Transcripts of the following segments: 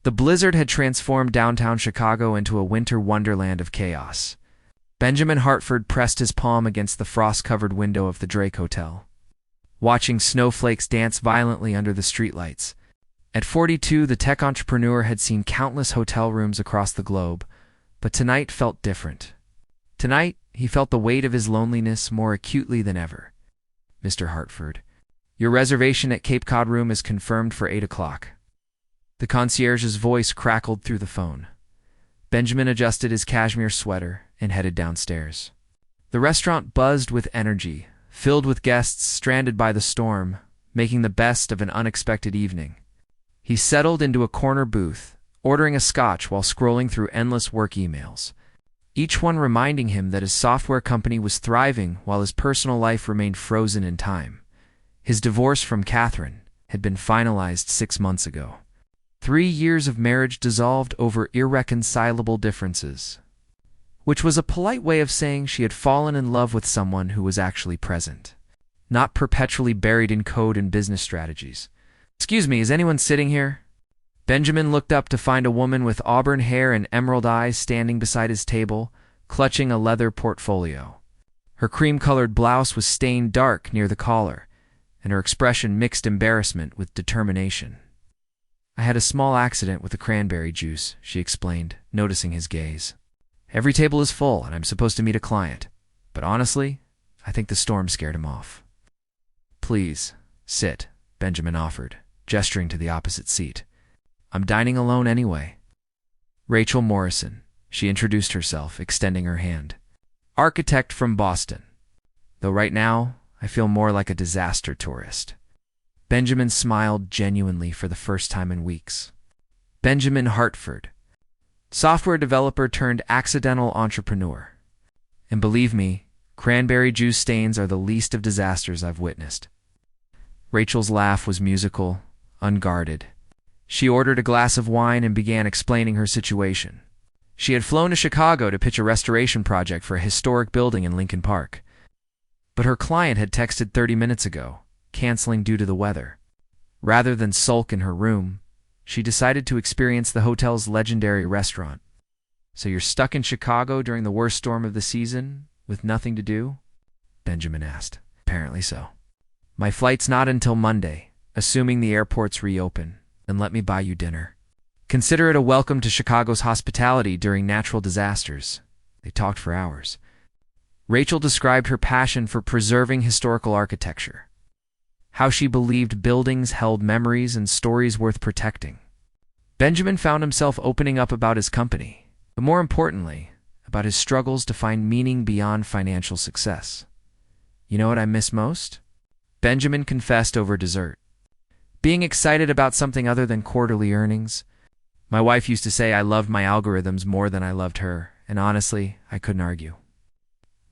The blizzard had transformed downtown Chicago into a winter wonderland of chaos. Benjamin Hartford pressed his palm against the frost-covered window of the Drake Hotel, watching snowflakes dance violently under the streetlights. At 42, the tech entrepreneur had seen countless hotel rooms across the globe, but tonight felt different. Tonight, he felt the weight of his loneliness more acutely than ever. "Mr. Hartford, your reservation at Cape Cod room is confirmed for 8 o'clock. The concierge's voice crackled through the phone. Benjamin adjusted his cashmere sweater and headed downstairs. The restaurant buzzed with energy, filled with guests stranded by the storm, making the best of an unexpected evening. He settled into a corner booth, ordering a scotch while scrolling through endless work emails, each one reminding him that his software company was thriving while his personal life remained frozen in time. His divorce from Catherine had been finalized 6 months ago. 3 years of marriage dissolved over irreconcilable differences, which was a polite way of saying she had fallen in love with someone who was actually present, not perpetually buried in code and business strategies. "Excuse me, is anyone sitting here?" Benjamin looked up to find a woman with auburn hair and emerald eyes standing beside his table, clutching a leather portfolio. Her cream-colored blouse was stained dark near the collar, and her expression mixed embarrassment with determination. "I had a small accident with the cranberry juice," she explained, noticing his gaze. "Every table is full, and I'm supposed to meet a client. But honestly, I think the storm scared him off." "Please, sit," Benjamin offered, gesturing to the opposite seat. "I'm dining alone anyway." "Rachel Morrison," she introduced herself, extending her hand. "Architect from Boston. Though right now, I feel more like a disaster tourist." Benjamin smiled genuinely for the first time in weeks. Benjamin Hartford, software developer turned accidental entrepreneur. And believe me, cranberry juice stains are the least of disasters I've witnessed. Rachel's laugh was musical, unguarded. She ordered a glass of wine and began explaining her situation. She had flown to Chicago to pitch a restoration project for a historic building in Lincoln Park. But her client had texted 30 minutes ago, canceling due to the weather. Rather than sulk in her room, she decided to experience the hotel's legendary restaurant. "So you're stuck in Chicago during the worst storm of the season, with nothing to do?" Benjamin asked. "Apparently so. My flight's not until Monday, assuming the airports reopen, and let me buy you dinner. Consider it a welcome to Chicago's hospitality during natural disasters." They talked for hours. Rachel described her passion for preserving historical architecture, how she believed buildings held memories and stories worth protecting. Benjamin found himself opening up about his company, but more importantly, about his struggles to find meaning beyond financial success. "You know what I miss most?" Benjamin confessed over dessert. "Being excited about something other than quarterly earnings. My wife used to say I loved my algorithms more than I loved her, and honestly, I couldn't argue."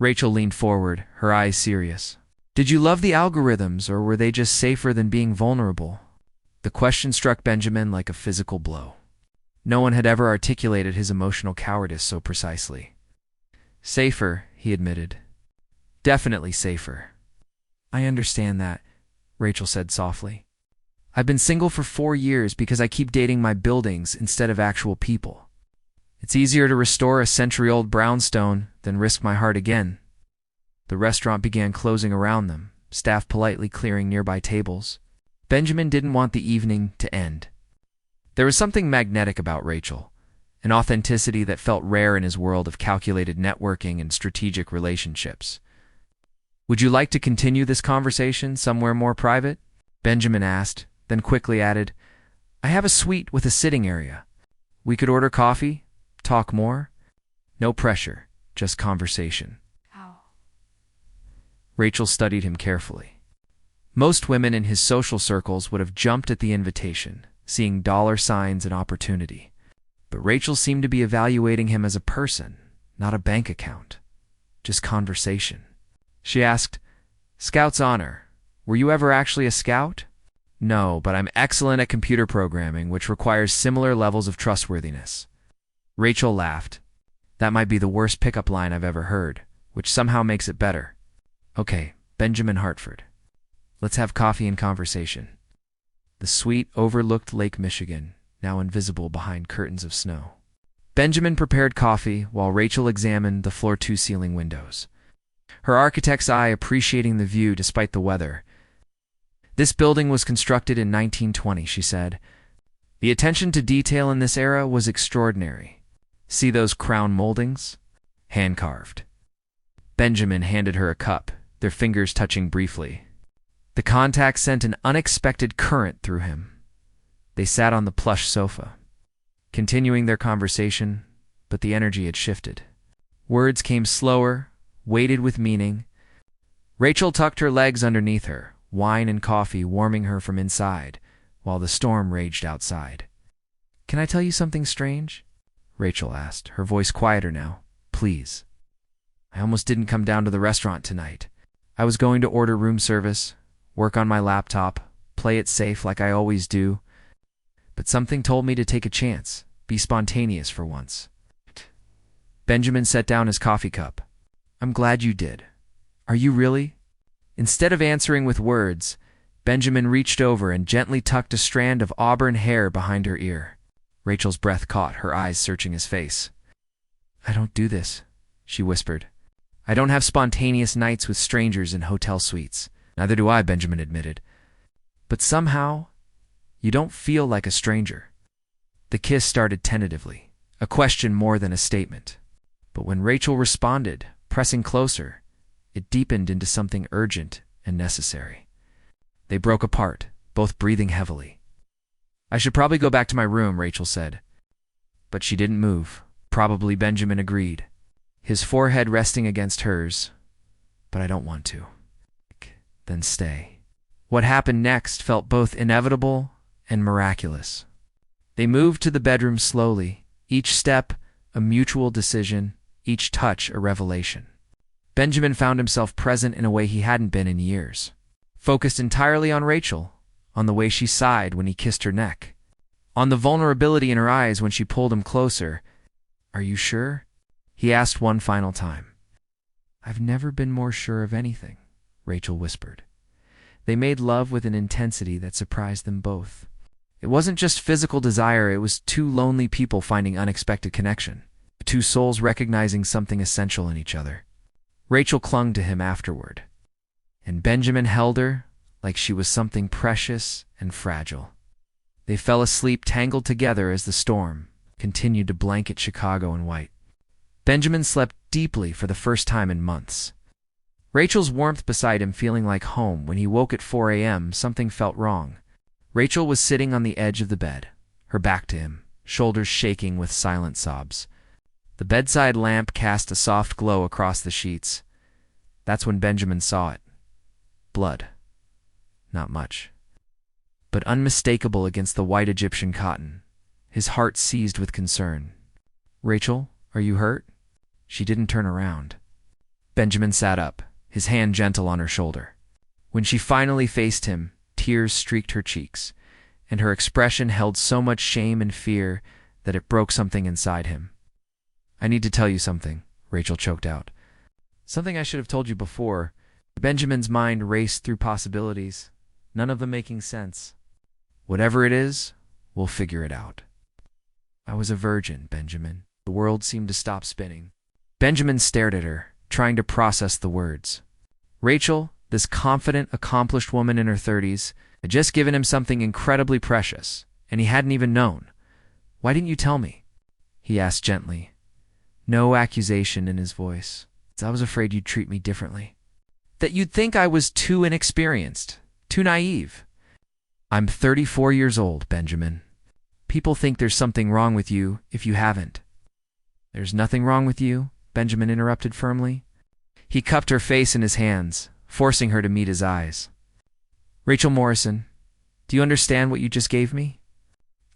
Rachel leaned forward, her eyes serious. "Did you love the algorithms, or were they just safer than being vulnerable?" The question struck Benjamin like a physical blow. No one had ever articulated his emotional cowardice so precisely. "Safer," he admitted. "Definitely safer." "I understand that," Rachel said softly. "I've been single for 4 years because I keep dating my buildings instead of actual people. It's easier to restore a century-old brownstone than risk my heart again." The restaurant began closing around them, staff politely clearing nearby tables. Benjamin didn't want the evening to end. There was something magnetic about Rachel, an authenticity that felt rare in his world of calculated networking and strategic relationships. "Would you like to continue this conversation somewhere more private?" Benjamin asked, then quickly added, "I have a suite with a sitting area. We could order coffee, talk more. No pressure, just conversation." Rachel studied him carefully. Most women in his social circles would have jumped at the invitation, seeing dollar signs and opportunity. But Rachel seemed to be evaluating him as a person, not a bank account. Just conversation. She asked, "Scout's honor, were you ever actually a scout?" "No, but I'm excellent at computer programming, which requires similar levels of trustworthiness." Rachel laughed. "That might be the worst pickup line I've ever heard, which somehow makes it better." "Okay, Benjamin Hartford. Let's have coffee and conversation." The suite overlooked Lake Michigan, now invisible behind curtains of snow. Benjamin prepared coffee while Rachel examined the floor-to-ceiling windows, her architect's eye appreciating the view despite the weather. "This building was constructed in 1920, she said. "The attention to detail in this era was extraordinary. See those crown moldings? Hand-carved." Benjamin handed her a cup, their fingers touching briefly. The contact sent an unexpected current through him. They sat on the plush sofa, continuing their conversation, but the energy had shifted. Words came slower, weighted with meaning. Rachel tucked her legs underneath her, wine and coffee warming her from inside, while the storm raged outside. "Can I tell you something strange?" Rachel asked, her voice quieter now. "Please." "I almost didn't come down to the restaurant tonight. I was going to order room service, work on my laptop, play it safe like I always do. But something told me to take a chance, be spontaneous for once." Benjamin set down his coffee cup. "I'm glad you did. Are you really?" Instead of answering with words, Benjamin reached over and gently tucked a strand of auburn hair behind her ear. Rachel's breath caught, her eyes searching his face. "I don't do this," she whispered. "I don't have spontaneous nights with strangers in hotel suites." "Neither do I," Benjamin admitted. "But somehow, you don't feel like a stranger." The kiss started tentatively, a question more than a statement. But when Rachel responded, pressing closer, it deepened into something urgent and necessary. They broke apart, both breathing heavily. "I should probably go back to my room," Rachel said. But she didn't move. Probably Benjamin agreed, his forehead resting against hers. "But I don't want to." "Then stay." What happened next felt both inevitable and miraculous. They moved to the bedroom slowly, each step a mutual decision, each touch a revelation. Benjamin found himself present in a way he hadn't been in years, focused entirely on Rachel, on the way she sighed when he kissed her neck, on the vulnerability in her eyes when she pulled him closer. "Are you sure?" he asked one final time. "I've never been more sure of anything," Rachel whispered. They made love with an intensity that surprised them both. It wasn't just physical desire, it was two lonely people finding unexpected connection, two souls recognizing something essential in each other. Rachel clung to him afterward, and Benjamin held her like she was something precious and fragile. They fell asleep tangled together as the storm continued to blanket Chicago in white. Benjamin slept deeply for the first time in months. Rachel's warmth beside him feeling like home. When he woke at 4 a.m., something felt wrong. Rachel was sitting on the edge of the bed, her back to him, shoulders shaking with silent sobs. The bedside lamp cast a soft glow across the sheets. That's when Benjamin saw it. Blood. Not much, but unmistakable against the white Egyptian cotton. His heart seized with concern. "Rachel, are you hurt?" She didn't turn around. Benjamin sat up, his hand gentle on her shoulder. When she finally faced him, tears streaked her cheeks, and her expression held so much shame and fear that it broke something inside him. "I need to tell you something," Rachel choked out. "Something I should have told you before." Benjamin's mind raced through possibilities, none of them making sense. "Whatever it is, we'll figure it out." "I was a virgin, Benjamin." The world seemed to stop spinning. Benjamin stared at her, trying to process the words. Rachel, this confident, accomplished woman in her 30s, had just given him something incredibly precious, and he hadn't even known. "Why didn't you tell me?" he asked gently, no accusation in his voice. "I was afraid you'd treat me differently. That you'd think I was too inexperienced, too naive." "I'm 34 years old, Benjamin. People think there's something wrong with you if you haven't." "There's nothing wrong with you," Benjamin interrupted firmly. He cupped her face in his hands, forcing her to meet his eyes. "Rachel Morrison, do you understand what you just gave me?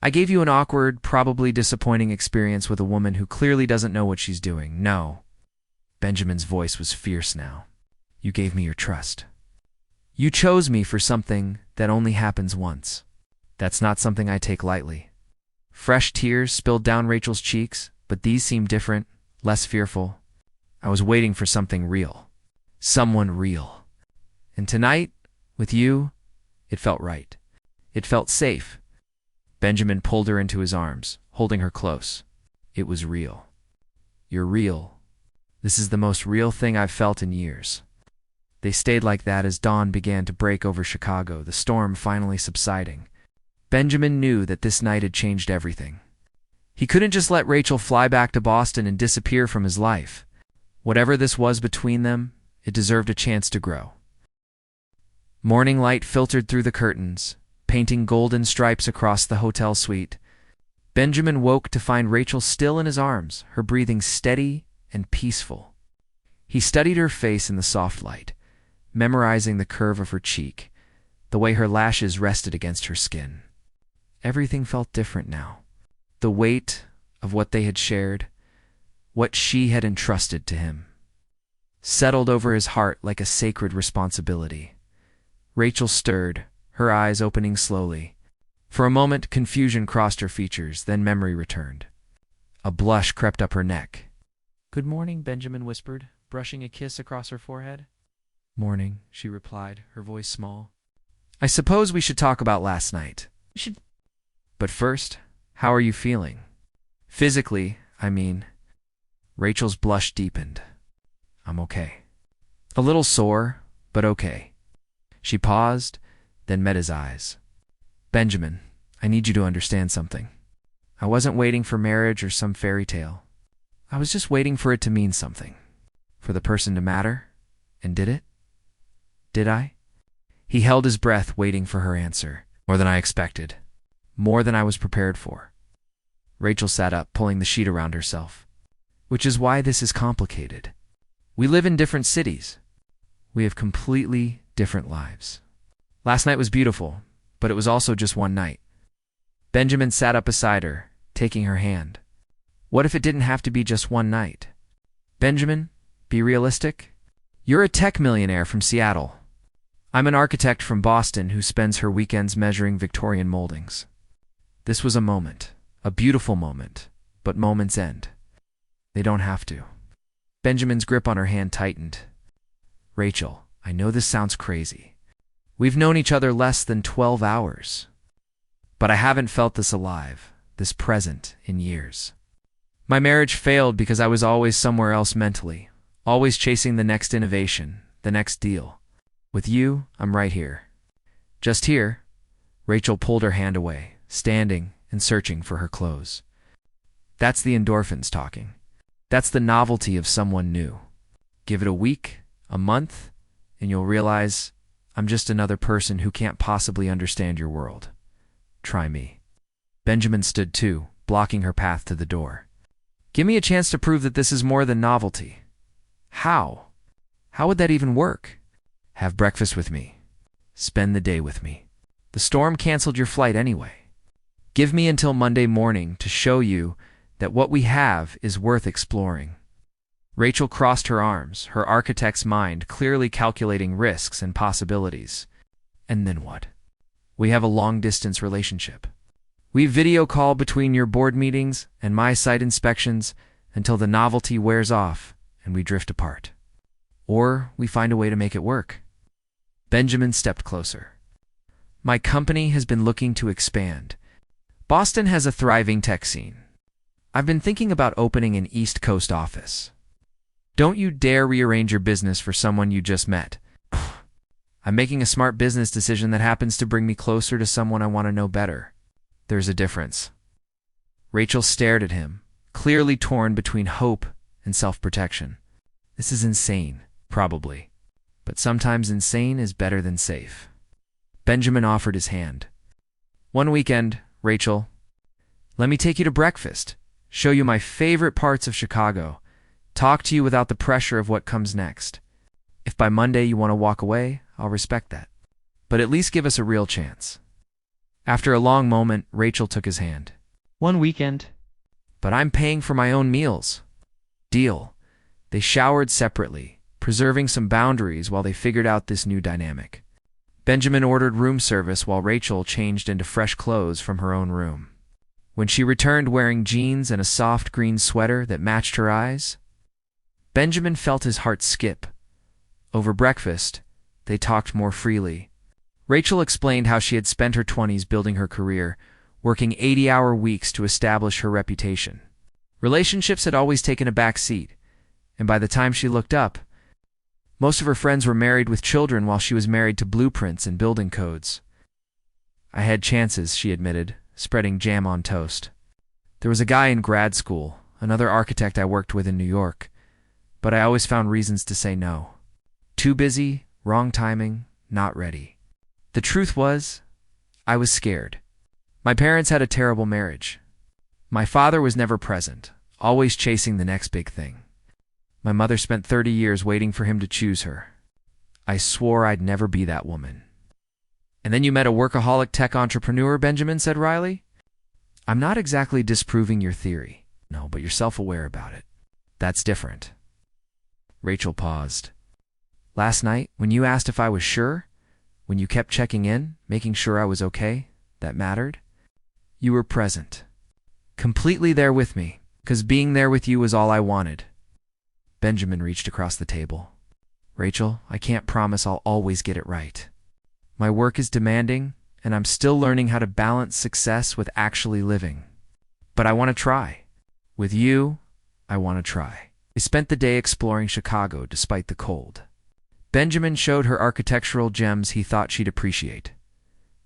I gave you an awkward, probably disappointing experience with a woman who clearly doesn't know what she's doing. No." Benjamin's voice was fierce now. "You gave me your trust. You chose me for something that only happens once. That's not something I take lightly." Fresh tears spilled down Rachel's cheeks, but these seemed different, less fearful. "I was waiting for something real. Someone real. And tonight, with you, it felt right. It felt safe. Benjamin pulled her into his arms, holding her close. It was real. You're real. This is the most real thing I've felt in years. They stayed like that as dawn began to break over Chicago, the storm finally subsiding. Benjamin knew that this night had changed everything. He couldn't just let Rachel fly back to Boston and disappear from his life. Whatever this was between them, it deserved a chance to grow. Morning light filtered through the curtains, painting golden stripes across the hotel suite. Benjamin woke to find Rachel still in his arms, her breathing steady and peaceful. He studied her face in the soft light, memorizing the curve of her cheek, the way her lashes rested against her skin. Everything felt different now. The weight of what they had shared, what she had entrusted to him, settled over his heart like a sacred responsibility. Rachel stirred, her eyes opening slowly. For a moment, confusion crossed her features, then memory returned. A blush crept up her neck. "Good morning," Benjamin whispered, brushing a kiss across her forehead. "Morning," she replied, her voice small. "I suppose we should talk about last night. But first, how are you feeling? Physically, I mean." Rachel's blush deepened. "I'm okay. A little sore, but okay." She paused, then met his eyes. "Benjamin, I need you to understand something. I wasn't waiting for marriage or some fairy tale. I was just waiting for it to mean something. For the person to matter. And did it? Did I?" He held his breath, waiting for her answer. "More than I expected. More than I was prepared for." Rachel sat up, pulling the sheet around herself. "Which is why this is complicated. We live in different cities. We have completely different lives. Last night was beautiful, but it was also just one night." Benjamin sat up beside her, taking her hand. "What if it didn't have to be just one night? Benjamin, be realistic. You're a tech millionaire from Seattle. I'm an architect from Boston who spends her weekends measuring Victorian moldings. This was a moment, a beautiful moment, but moments end. They don't have to." Benjamin's grip on her hand tightened. "Rachel, I know this sounds crazy. We've known each other less than 12 hours. But I haven't felt this alive, this present, in years. My marriage failed because I was always somewhere else mentally, always chasing the next innovation, the next deal. With you, I'm right here. Just here." Rachel pulled her hand away, standing and searching for her clothes. "That's the endorphins talking. That's the novelty of someone new. Give it a week, a month, and you'll realize I'm just another person who can't possibly understand your world. Try me." Benjamin stood too, blocking her path to the door. "Give me a chance to prove that this is more than novelty." "How? How would that even work?" "Have breakfast with me. Spend the day with me. The storm canceled your flight anyway. Give me until Monday morning to show you that what we have is worth exploring." Rachel crossed her arms, her architect's mind clearly calculating risks and possibilities. "And then what? We have a long-distance relationship. We video call between your board meetings and my site inspections until the novelty wears off and we drift apart. Or we find a way to make it work." Benjamin stepped closer. "My company has been looking to expand. Boston has a thriving tech scene. I've been thinking about opening an East Coast office. Don't you dare rearrange your business for someone you just met. I'm making a smart business decision that happens to bring me closer to someone I want to know better. There's a difference." Rachel stared at him, clearly torn between hope and self-protection. This is insane, probably. But sometimes insane is better than safe. Benjamin offered his hand. "One weekend, Rachel. Let me take you to breakfast, show you my favorite parts of Chicago, talk to you without the pressure of what comes next. If by Monday you want to walk away, I'll respect that. But at least give us a real chance." After a long moment, Rachel took his hand. "One weekend. But I'm paying for my own meals." "Deal." They showered separately, preserving some boundaries while they figured out this new dynamic. Benjamin ordered room service while Rachel changed into fresh clothes from her own room. When she returned wearing jeans and a soft green sweater that matched her eyes, Benjamin felt his heart skip. Over breakfast, they talked more freely. Rachel explained how she had spent her 20s building her career, working 80-hour weeks to establish her reputation. Relationships had always taken a back seat, and by the time she looked up, most of her friends were married with children while she was married to blueprints and building codes. I had chances, she admitted, spreading jam on toast. There was a guy in grad school, another architect I worked with in New York, but I always found reasons to say no. Too busy, wrong timing, not ready. The truth was, I was scared. My parents had a terrible marriage. My father was never present, always chasing the next big thing. My mother spent 30 years waiting for him to choose her. I swore I'd never be that woman. And then you met a workaholic tech entrepreneur, Benjamin, said Riley. I'm not exactly disproving your theory. No, but you're self-aware about it. That's different. Rachel paused. Last night, when you asked if I was sure, when you kept checking in, making sure I was okay, that mattered, you were present. Completely there with me, because being there with you was all I wanted. Benjamin reached across the table. Rachel, I can't promise I'll always get it right. My work is demanding, and I'm still learning how to balance success with actually living. But I want to try. With you, I want to try. We spent the day exploring Chicago despite the cold. Benjamin showed her architectural gems he thought she'd appreciate.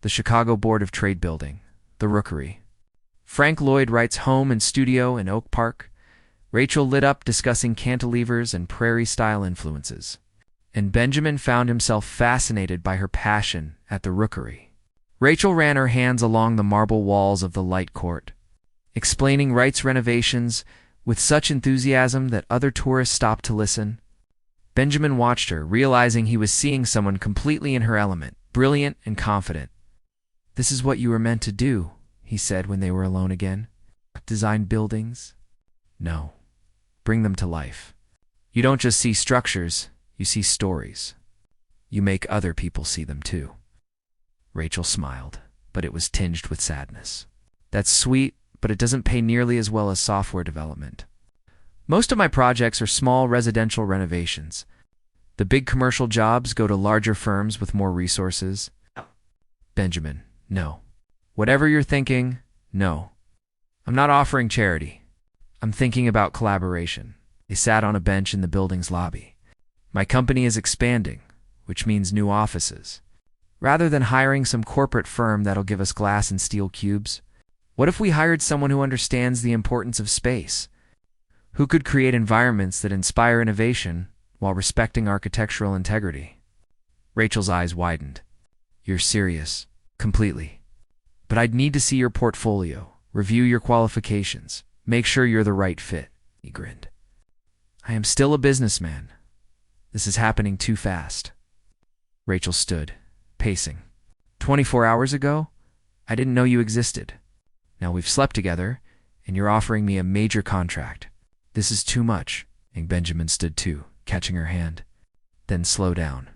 The Chicago Board of Trade building, the Rookery. Frank Lloyd Wright's home and studio in Oak Park. Rachel lit up discussing cantilevers and prairie-style influences. And Benjamin found himself fascinated by her passion at the Rookery. Rachel ran her hands along the marble walls of the light court, explaining Wright's renovations with such enthusiasm that other tourists stopped to listen. Benjamin watched her, realizing he was seeing someone completely in her element, brilliant and confident. This is what you were meant to do, he said when they were alone again. Design buildings? No. Bring them to life. You don't just see structures, you see stories. You make other people see them too. Rachel smiled, but it was tinged with sadness. That's sweet, but it doesn't pay nearly as well as software development. Most of my projects are small residential renovations. The big commercial jobs go to larger firms with more resources. Benjamin, no. Whatever you're thinking, no. I'm not offering charity. I'm thinking about collaboration. They sat on a bench in the building's lobby. My company is expanding, which means new offices. Rather than hiring some corporate firm that'll give us glass and steel cubes, what if we hired someone who understands the importance of space? Who could create environments that inspire innovation while respecting architectural integrity? Rachel's eyes widened. You're serious. Completely. But I'd need to see your portfolio, review your qualifications, make sure you're the right fit. He grinned. I am still a businessman. This is happening too fast. Rachel stood, pacing. 24 hours ago, I didn't know you existed. Now we've slept together, and you're offering me a major contract. This is too much. And Benjamin stood too, catching her hand. Then slow down.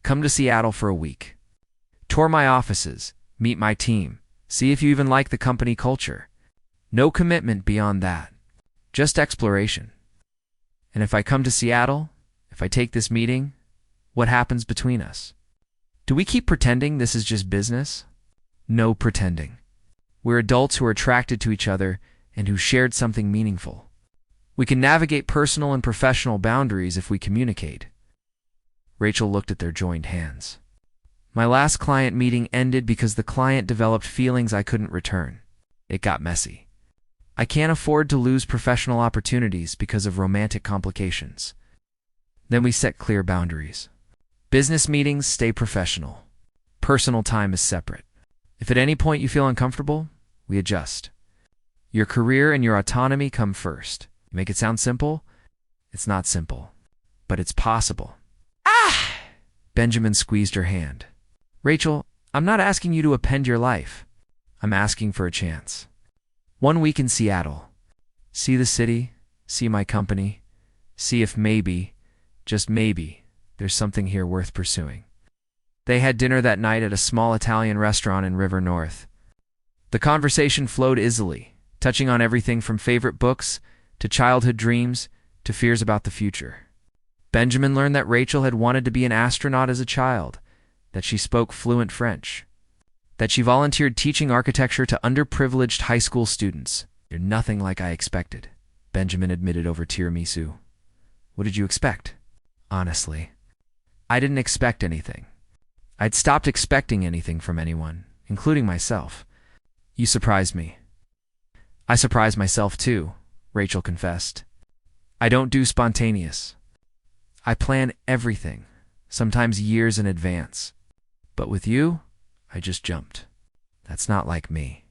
Come to Seattle for a week. Tour my offices, meet my team, see if you even like the company culture. No commitment beyond that. Just exploration. And if I come to Seattle, if I take this meeting, what happens between us? Do we keep pretending this is just business? No pretending. We're adults who are attracted to each other and who shared something meaningful. We can navigate personal and professional boundaries if we communicate. Rachel looked at their joined hands. My last client meeting ended because the client developed feelings I couldn't return. It got messy. I can't afford to lose professional opportunities because of romantic complications. Then we set clear boundaries. Business meetings stay professional. Personal time is separate. If at any point you feel uncomfortable, we adjust. Your career and your autonomy come first. You make it sound simple? It's not simple, but it's possible. Ah! Benjamin squeezed her hand. Rachel, I'm not asking you to append your life. I'm asking for a chance. 1 week in Seattle. See the city, see my company, see if maybe, just maybe, there's something here worth pursuing. They had dinner that night at a small Italian restaurant in River North. The conversation flowed easily, touching on everything from favorite books to childhood dreams to fears about the future. Benjamin learned that Rachel had wanted to be an astronaut as a child, that she spoke fluent French. that she volunteered teaching architecture to underprivileged high school students. "You're nothing like I expected," Benjamin admitted over tiramisu. "What did you expect?" "Honestly, I didn't expect anything. I'd stopped expecting anything from anyone, including myself. You surprised me." "I surprised myself too," Rachel confessed. "I don't do spontaneous. I plan everything, sometimes years in advance. But with you, I just jumped. That's not like me."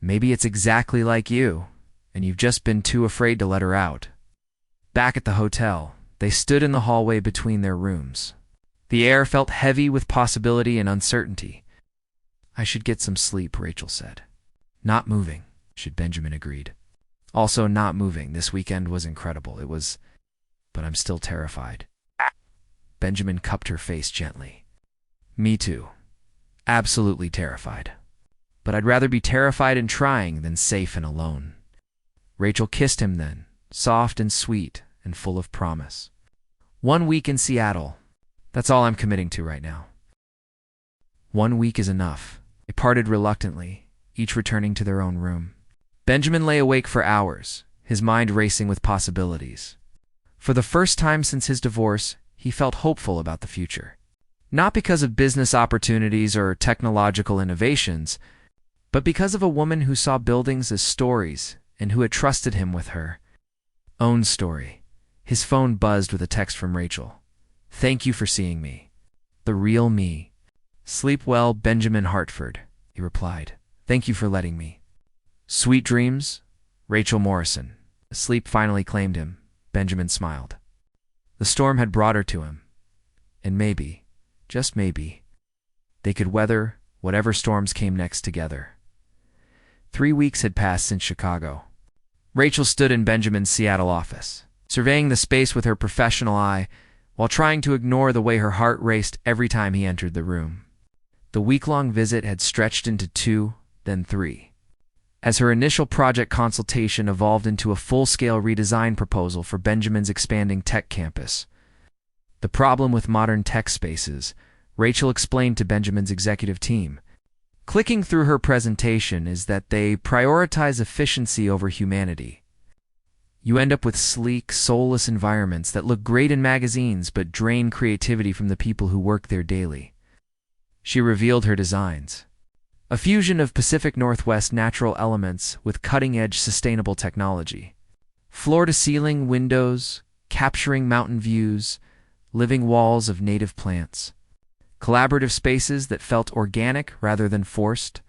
"Maybe it's exactly like you, and you've just been too afraid to let her out." Back at the hotel, they stood in the hallway between their rooms. The air felt heavy with possibility and uncertainty. "I should get some sleep," Rachel said. "Not moving," Benjamin agreed. "Also not moving. This weekend was incredible. It was, but I'm still terrified." Benjamin cupped her face gently. "Me too. Absolutely terrified. But I'd rather be terrified and trying than safe and alone." Rachel kissed him then, soft and sweet and full of promise. "1 week in Seattle. That's all I'm committing to right now." 1 week is enough. They parted reluctantly, each returning to their own room. Benjamin lay awake for hours, his mind racing with possibilities. For the first time since his divorce, he felt hopeful about the future. Not because of business opportunities or technological innovations, but because of a woman who saw buildings as stories and who had trusted him with her own story. His phone buzzed with a text from Rachel. "Thank you for seeing me. The real me." "Sleep well, Benjamin Hartford," he replied. "Thank you for letting me." "Sweet dreams, Rachel Morrison." Sleep finally claimed him. Benjamin smiled. The storm had brought her to him. And maybe, just maybe, they could weather whatever storms came next together. 3 weeks had passed since Chicago. Rachel stood in Benjamin's Seattle office, surveying the space with her professional eye while trying to ignore the way her heart raced every time he entered the room. The week-long visit had stretched into 2, then 3. As her initial project consultation evolved into a full-scale redesign proposal for Benjamin's expanding tech campus. The problem with modern tech spaces, Rachel explained to Benjamin's executive team, clicking through her presentation, is that they prioritize efficiency over humanity. You end up with sleek, soulless environments that look great in magazines but drain creativity from the people who work there daily. She revealed her designs. A fusion of Pacific Northwest natural elements with cutting-edge sustainable technology. Floor-to-ceiling windows, capturing mountain views, living walls of native plants. Collaborative spaces that felt organic rather than forced.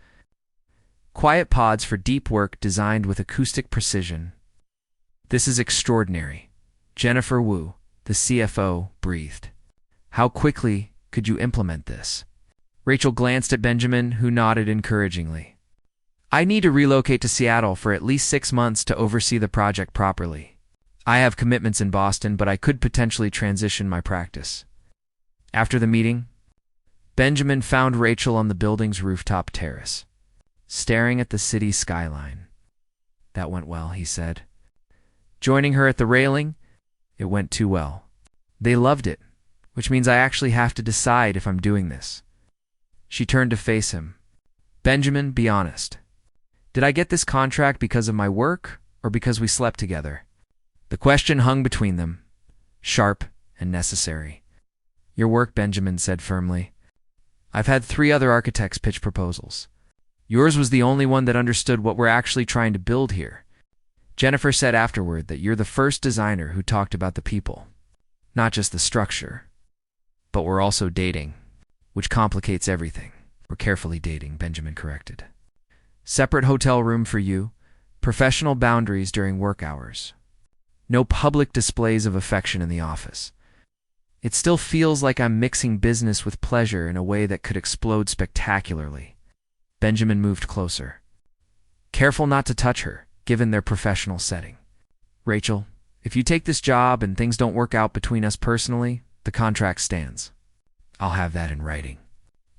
Quiet pods for deep work designed with acoustic precision. "This is extraordinary," Jennifer Wu, the CFO, breathed. "How quickly could you implement this?" Rachel glanced at Benjamin, who nodded encouragingly. "I need to relocate to Seattle for at least 6 months to oversee the project properly. I have commitments in Boston, but I could potentially transition my practice." After the meeting, Benjamin found Rachel on the building's rooftop terrace, staring at the city skyline. "That went well," he said. Joining her at the railing, "It went too well. They loved it, which means I actually have to decide if I'm doing this." She turned to face him. "Benjamin, be honest. Did I get this contract because of my work or because we slept together?" The question hung between them, sharp and necessary. "Your work," Benjamin said firmly. "I've had 3 other architects pitch proposals. Yours was the only one that understood what we're actually trying to build here. Jennifer said afterward that you're the first designer who talked about the people, not just the structure. But we're also dating, which complicates everything." "We're carefully dating," Benjamin corrected. "Separate hotel room for you, professional boundaries during work hours. No public displays of affection in the office. It still feels like I'm mixing business with pleasure in a way that could explode spectacularly." Benjamin moved closer, careful not to touch her, given their professional setting. "Rachel, if you take this job and things don't work out between us personally, the contract stands. I'll have that in writing.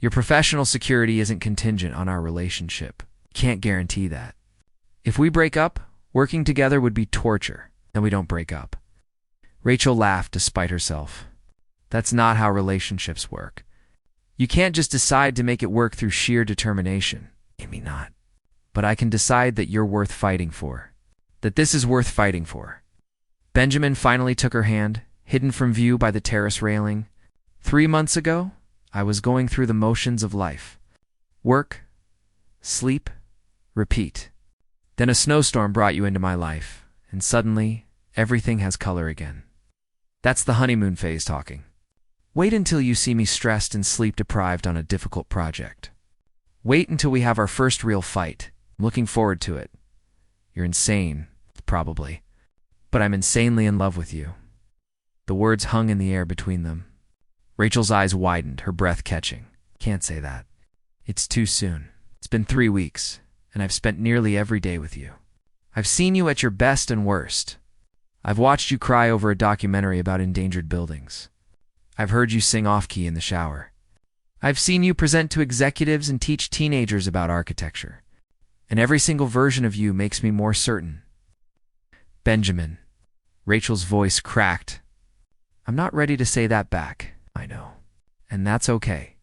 Your professional security isn't contingent on our relationship. Can't guarantee that. If we break up, working together would be torture, then we don't break up." Rachel laughed despite herself. "That's not how relationships work. You can't just decide to make it work through sheer determination. Maybe not. But I can decide that you're worth fighting for. That this is worth fighting for. Benjamin finally took her hand, hidden from view by the terrace railing. 3 months ago, I was going through the motions of life. Work, sleep, repeat. Then a snowstorm brought you into my life, and suddenly, everything has color again. That's the honeymoon phase talking. Wait until you see me stressed and sleep-deprived on a difficult project. Wait until we have our first real fight. I'm looking forward to it. You're insane, probably. But I'm insanely in love with you. The words hung in the air between them. Rachel's eyes widened, her breath catching. Can't say that. It's too soon. It's been 3 weeks, and I've spent nearly every day with you. I've seen you at your best and worst. I've watched you cry over a documentary about endangered buildings. I've heard you sing off-key in the shower. I've seen you present to executives and teach teenagers about architecture. And every single version of you makes me more certain. Benjamin. Rachel's voice cracked. I'm not ready to say that back. I know. And that's okay.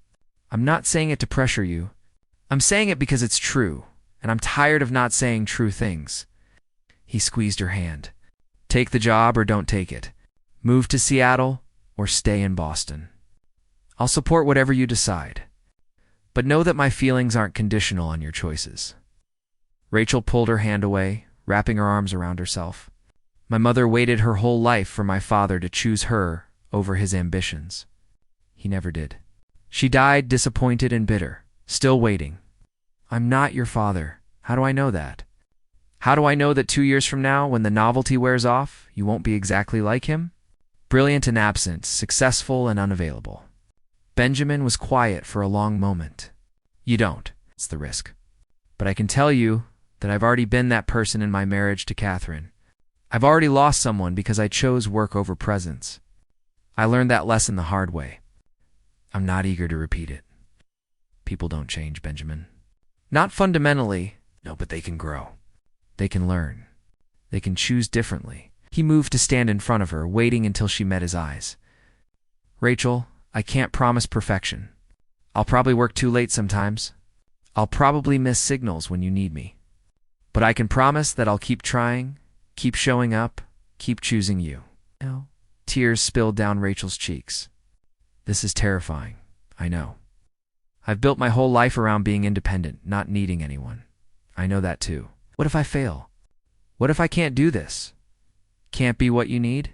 I'm not saying it to pressure you. I'm saying it because it's true, and I'm tired of not saying true things. He squeezed her hand. Take the job or don't take it. Move to Seattle or stay in Boston. I'll support whatever you decide. But know that my feelings aren't conditional on your choices. Rachel pulled her hand away, wrapping her arms around herself. My mother waited her whole life for my father to choose her over his ambitions. He never did. She died disappointed and bitter, still waiting. I'm not your father. How do I know that? How do I know that 2 years from now, when the novelty wears off, you won't be exactly like him? Brilliant and absent, successful and unavailable. Benjamin was quiet for a long moment. You don't. It's the risk. But I can tell you that I've already been that person in my marriage to Catherine. I've already lost someone because I chose work over presence. I learned that lesson the hard way. I'm not eager to repeat it. People don't change, Benjamin. Not fundamentally, no, but they can grow. They can learn. They can choose differently. He moved to stand in front of her, waiting until she met his eyes. Rachel, I can't promise perfection. I'll probably work too late sometimes. I'll probably miss signals when you need me. But I can promise that I'll keep trying, keep showing up, keep choosing you. No. Tears spilled down Rachel's cheeks. This is terrifying, I know. I've built my whole life around being independent, not needing anyone. I know that too. What if I fail? What if I can't do this? Can't be what you need?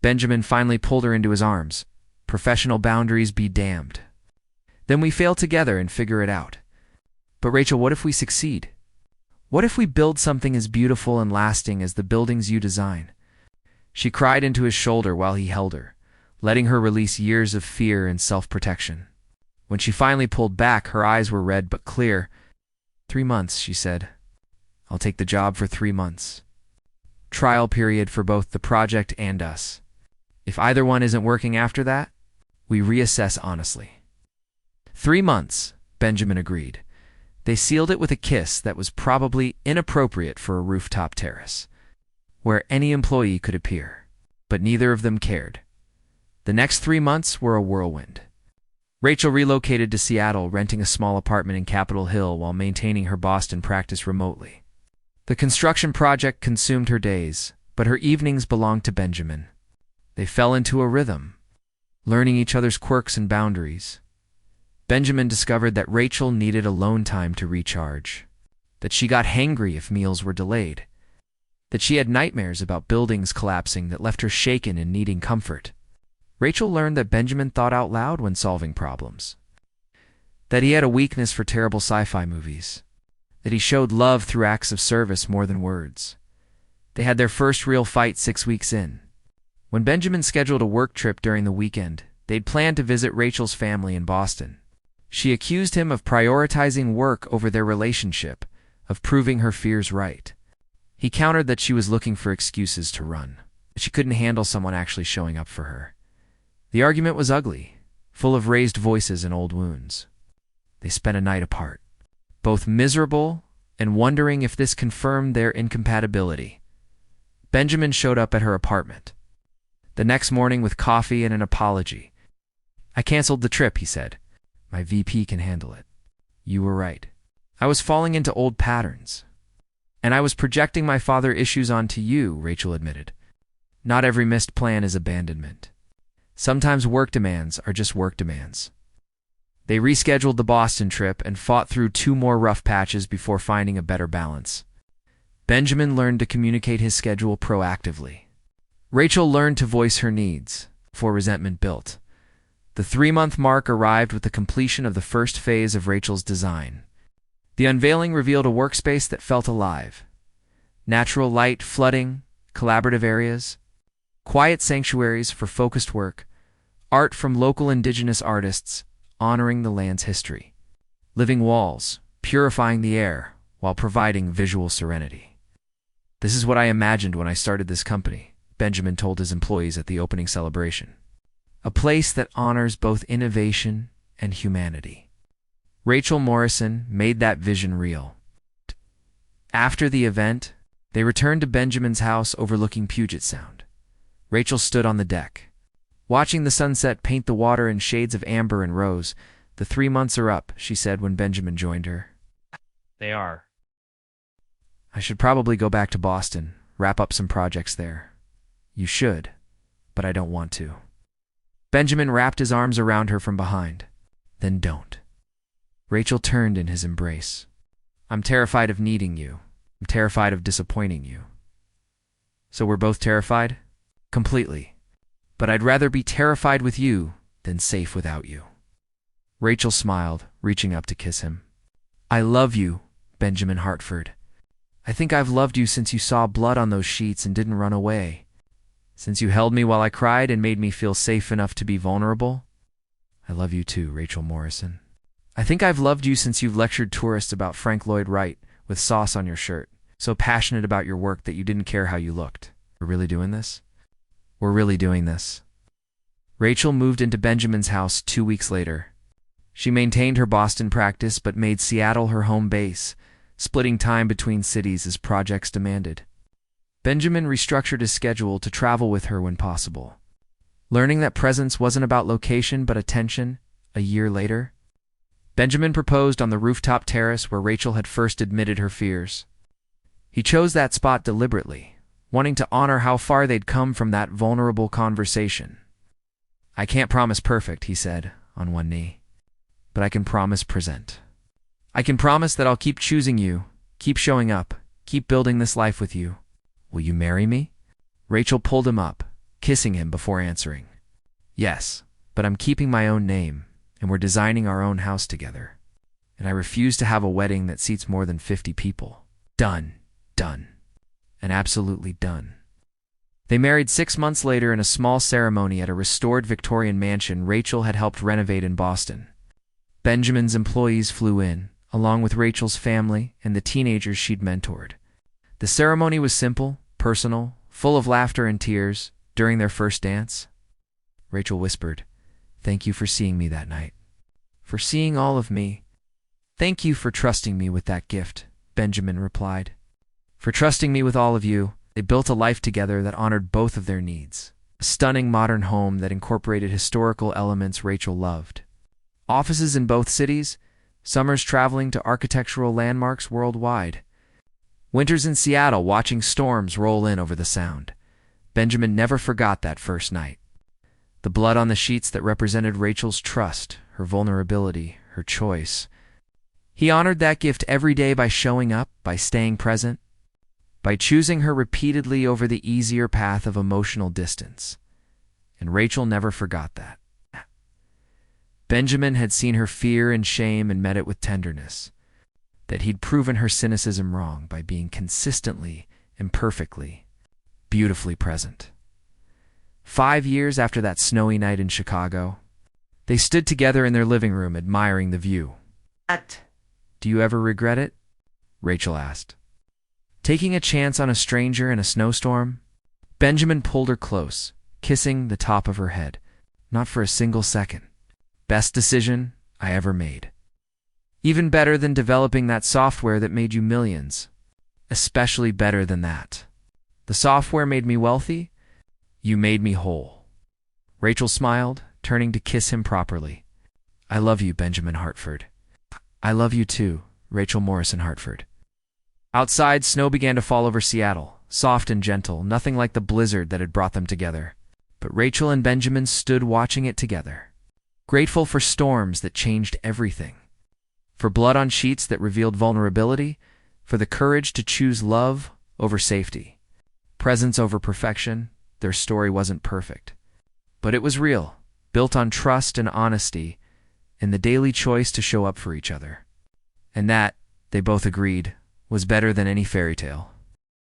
Benjamin finally pulled her into his arms. Professional boundaries be damned. Then we fail together and figure it out. But Rachel, what if we succeed? What if we build something as beautiful and lasting as the buildings you design? She cried into his shoulder while he held her, letting her release years of fear and self-protection. When she finally pulled back, her eyes were red but clear. 3 months, she said. I'll take the job for 3 months. Trial period for both the project and us. If either one isn't working after that, we reassess honestly. 3 months, Benjamin agreed. They sealed it with a kiss that was probably inappropriate for a rooftop terrace, where any employee could appear. But neither of them cared. The next 3 months were a whirlwind. Rachel relocated to Seattle, renting a small apartment in Capitol Hill while maintaining her Boston practice remotely. The construction project consumed her days, but her evenings belonged to Benjamin. They fell into a rhythm, learning each other's quirks and boundaries. Benjamin discovered that Rachel needed alone time to recharge, that she got hangry if meals were delayed, that she had nightmares about buildings collapsing that left her shaken and needing comfort. Rachel learned that Benjamin thought out loud when solving problems, that he had a weakness for terrible sci-fi movies, that he showed love through acts of service more than words. They had their first real fight 6 weeks in. When Benjamin scheduled a work trip during the weekend, they'd planned to visit Rachel's family in Boston. She accused him of prioritizing work over their relationship, of proving her fears right. He countered that she was looking for excuses to run, that she couldn't handle someone actually showing up for her. The argument was ugly, full of raised voices and old wounds. They spent a night apart, both miserable and wondering if this confirmed their incompatibility. Benjamin showed up at her apartment the next morning with coffee and an apology. I canceled the trip, he said. My VP can handle it. You were right. I was falling into old patterns. And I was projecting my father issues onto you, Rachel admitted. Not every missed plan is abandonment. Sometimes work demands are just work demands. They rescheduled the Boston trip and fought through 2 more rough patches before finding a better balance. Benjamin learned to communicate his schedule proactively. Rachel learned to voice her needs before resentment built. The 3-month mark arrived with the completion of the first phase of Rachel's design. The unveiling revealed a workspace that felt alive. Natural light flooding, collaborative areas, quiet sanctuaries for focused work, art from local indigenous artists honoring the land's history, living walls, purifying the air while providing visual serenity. This is what I imagined when I started this company, Benjamin told his employees at the opening celebration. A place that honors both innovation and humanity. Rachel Morrison made that vision real. After the event, they returned to Benjamin's house overlooking Puget Sound. Rachel stood on the deck. Watching the sunset paint the water in shades of amber and rose, "The 3 months are up," she said when Benjamin joined her. They are. "I should probably go back to Boston, wrap up some projects there." "You should, but I don't want to." Benjamin wrapped his arms around her from behind. "Then don't." Rachel turned in his embrace. "I'm terrified of needing you. I'm terrified of disappointing you." "So we're both terrified?" "Completely. But I'd rather be terrified with you than safe without you." Rachel smiled, reaching up to kiss him. "I love you, Benjamin Hartford. I think I've loved you since you saw blood on those sheets and didn't run away. Since you held me while I cried and made me feel safe enough to be vulnerable. I love you too, Rachel Morrison. I think I've loved you since you've lectured tourists about Frank Lloyd Wright with sauce on your shirt, so passionate about your work that you didn't care how you looked. We're really doing this? We're really doing this." Rachel moved into Benjamin's house 2 weeks later. She maintained her Boston practice but made Seattle her home base, splitting time between cities as projects demanded. Benjamin restructured his schedule to travel with her when possible. Learning that presence wasn't about location but attention, a year later, Benjamin proposed on the rooftop terrace where Rachel had first admitted her fears. He chose that spot deliberately, wanting to honor how far they'd come from that vulnerable conversation. "I can't promise perfect," he said, on one knee, "but I can promise present. I can promise that I'll keep choosing you, keep showing up, keep building this life with you. Will you marry me?" Rachel pulled him up, kissing him before answering. "Yes, but I'm keeping my own name, and we're designing our own house together. And I refuse to have a wedding that seats more than 50 people. Done. Done. And absolutely done." They married 6 months later in a small ceremony at a restored Victorian mansion Rachel had helped renovate in Boston. Benjamin's employees flew in, along with Rachel's family and the teenagers she'd mentored. The ceremony was simple, personal, full of laughter and tears. During their first dance, Rachel whispered, "Thank you for seeing me that night. For seeing all of me." "Thank you for trusting me with that gift," Benjamin replied. "For trusting me with all of you." They built a life together that honored both of their needs. A stunning modern home that incorporated historical elements Rachel loved. Offices in both cities, summers traveling to architectural landmarks worldwide. Winters in Seattle watching storms roll in over the Sound. Benjamin never forgot that first night. The blood on the sheets that represented Rachel's trust, her vulnerability, her choice. He honored that gift every day by showing up, by staying present, by choosing her repeatedly over the easier path of emotional distance. And Rachel never forgot that. Benjamin had seen her fear and shame and met it with tenderness. That he'd proven her cynicism wrong by being consistently, imperfectly, beautifully present. 5 years after that snowy night in Chicago, they stood together in their living room admiring the view. "Do you ever regret it?" Rachel asked. "Taking a chance on a stranger in a snowstorm?" Benjamin pulled her close, kissing the top of her head. "Not for a single second. Best decision I ever made. Even better than developing that software that made you millions. Especially better than that. The software made me wealthy. You made me whole." Rachel smiled, turning to kiss him properly. I love you, Benjamin Hartford. I love you too, Rachel Morrison Hartford. Outside, snow began to fall over Seattle, soft and gentle, nothing like the blizzard that had brought them together. But Rachel and Benjamin stood watching it together, grateful for storms that changed everything, for blood on sheets that revealed vulnerability, for the courage to choose love over safety, presence over perfection. Their story wasn't perfect, but it was real, built on trust and honesty, and the daily choice to show up for each other. And that, they both agreed, was better than any fairy tale.